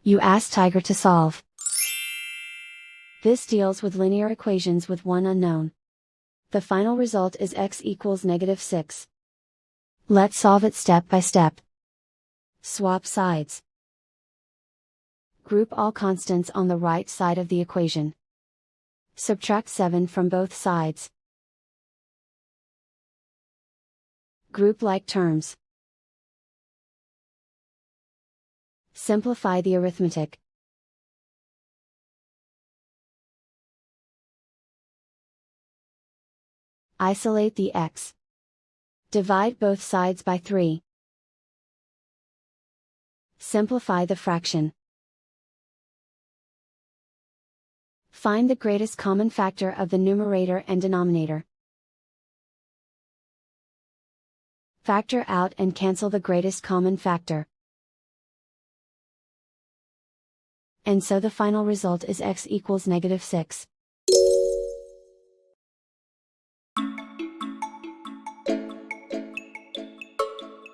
You ask Tiger to solve. This deals with linear equations with one unknown. The final result is x equals -6. Let's solve it step by step. Swap sides. Group all constants on the right side of the equation. Subtract 7 from both sides. Group like terms. Simplify the arithmetic. Isolate the x. Divide both sides by 3. Simplify the fraction. Find the greatest common factor of the numerator and denominator. Factor out and cancel the greatest common factor. And so the final result is x equals -6.